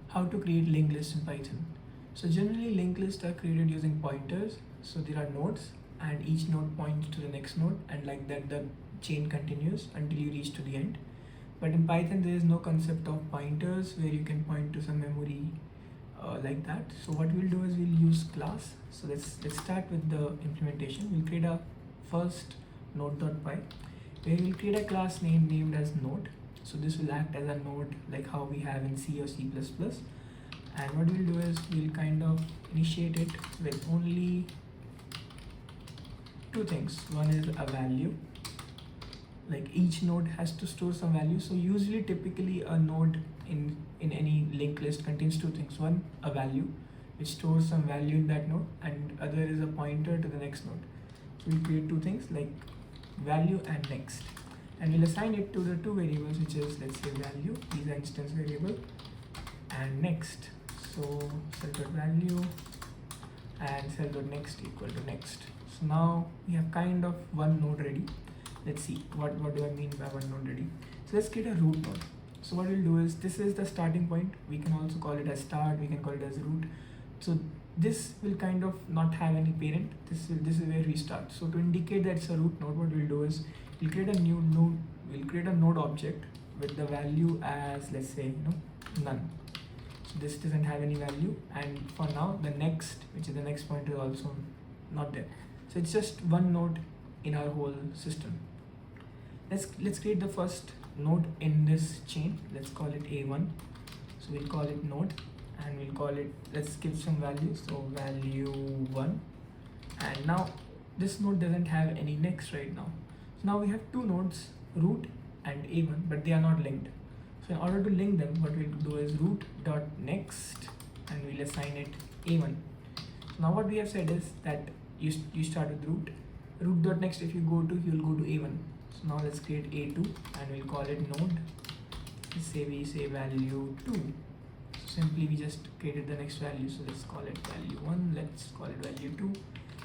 How to create linked lists in Python. So generally linked lists are created using pointers. So there are nodes and each node points to the next node, and like that the chain continues until you reach to the end. But in Python there is no concept of pointers where you can point to some memory like that. So what we'll do is we'll use class. So let's start with the implementation. We'll create a first node.py where we'll create a class name named as node. So this will act as a node like how we have in C or C++. And what we'll do is we'll kind of initiate it with only two things. One is a value, like each node has to store some value. So usually typically a node in any linked list contains two things. One, a value which stores some value in that node, and other is a pointer to the next node. So we'll create two things like value and next, and we'll assign it to the two variables, which is, let's say, value, these are instance variable, and next. So self.value and self.next equal to next. So now we have kind of one node ready. Let's see what do I mean by one node ready. So let's create a root node. So what we'll do is, this is the starting point. We can also call it as start, we can call it as root. So this will kind of not have any parent. This is where we start. So to indicate that it's a root node, what we'll do is we'll create a new node. We'll create a node object with the value as, let's say, none. So this doesn't have any value, and for now the next, which is the next pointer, is also not there. So it's just one node in our whole system. Let's create the first node in this chain. Let's call it A1. So we'll call it node, and we'll call it, let's give some value. So value 1, and now this node doesn't have any next right now. So now we have two nodes, root and A1, but they are not linked. So in order to link them, what we'll do is root.next, and we'll assign it A1. So now what we have said is that you start with root.next. If you go to, you'll go to A1. So now let's create A2, and we'll call it node. We say value 2. So simply we just created the next value. So let's call it value 1. Let's call it value 2.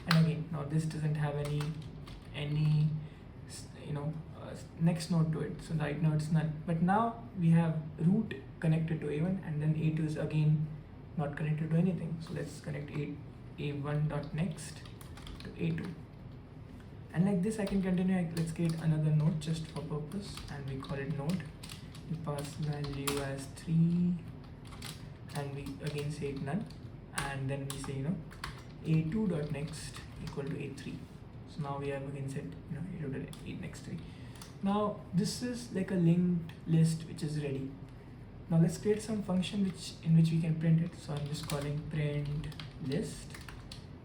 And again, now this doesn't have any next node to it. So right now it's none. But now we have root connected to A1, and then A2 is again not connected to anything. So let's connect A1.next to A2. And like this I can continue. Let's create another node just for purpose, and we call it node. We pass value as 3, and we again say it none, and then we say A2.next equal to A3. So now we have again said A2.next 3. Now this is like a linked list which is ready. Now let's create some function in which we can print it. So I'm just calling print list.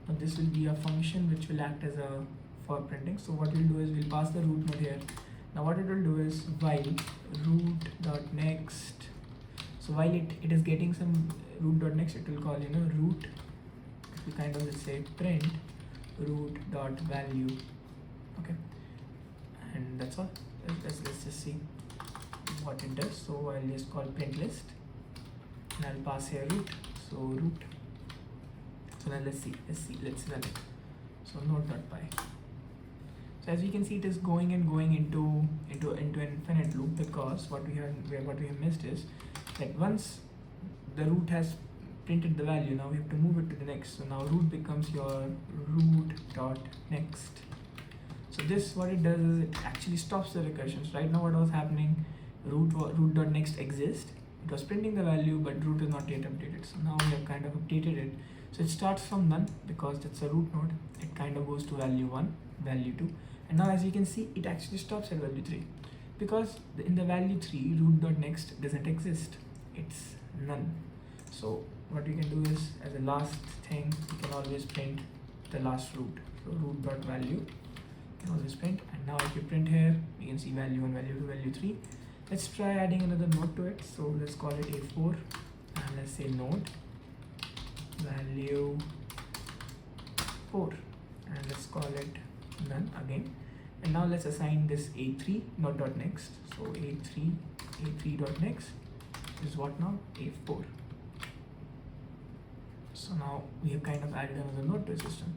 Now this will be a function which will act as a for printing. So what we'll do is we'll pass the root node here. Now what it will do is while root.next. So while it is getting some root.next, it will call root. We kind of, let's say, print root.value. Okay, and that's all. Let's just see what it does. So I'll just call print list, and I'll pass here root. So root. So now let's run it. So node.py. So as we can see, it is going into infinite loop, because what we have missed is that once the root has printed the value, now we have to move it to the next. So now root becomes your root.next. So this, what it does is it actually stops the recursions. Right now what was happening, root.next exists. It was printing the value, but root is not yet updated. So now we have kind of updated it. So it starts from none because that's a root node. It kind of goes to value 1, value 2. And now as you can see, it actually stops at value 3, because in the value 3, root.next doesn't exist. It's none. So what we can do is, as a last thing, we can always print the last root. So root.value can always print. And now if you print here, we can see value 1, value 2, value 3. Let's try adding another node to it. So let's call it A4, and let's say node value 4, and let's call it none again. And now let's assign this A3 node.next. So A3.next is what now? A4. So now we have kind of added another node to the system.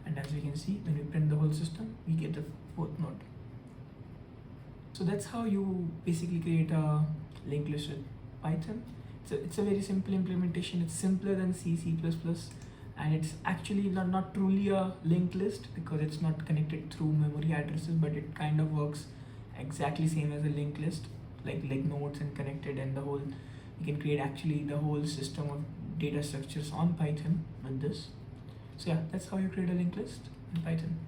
And as we can see, when we print the whole system, we get the fourth node. So that's how you basically create a linked list with Python. It's a very simple implementation. It's simpler than C, C++, and it's actually not truly a linked list because it's not connected through memory addresses, but it kind of works exactly same as a linked list, like nodes and connected, and the whole, you can create actually the whole system of data structures on Python with this. So yeah, that's how you create a linked list in Python.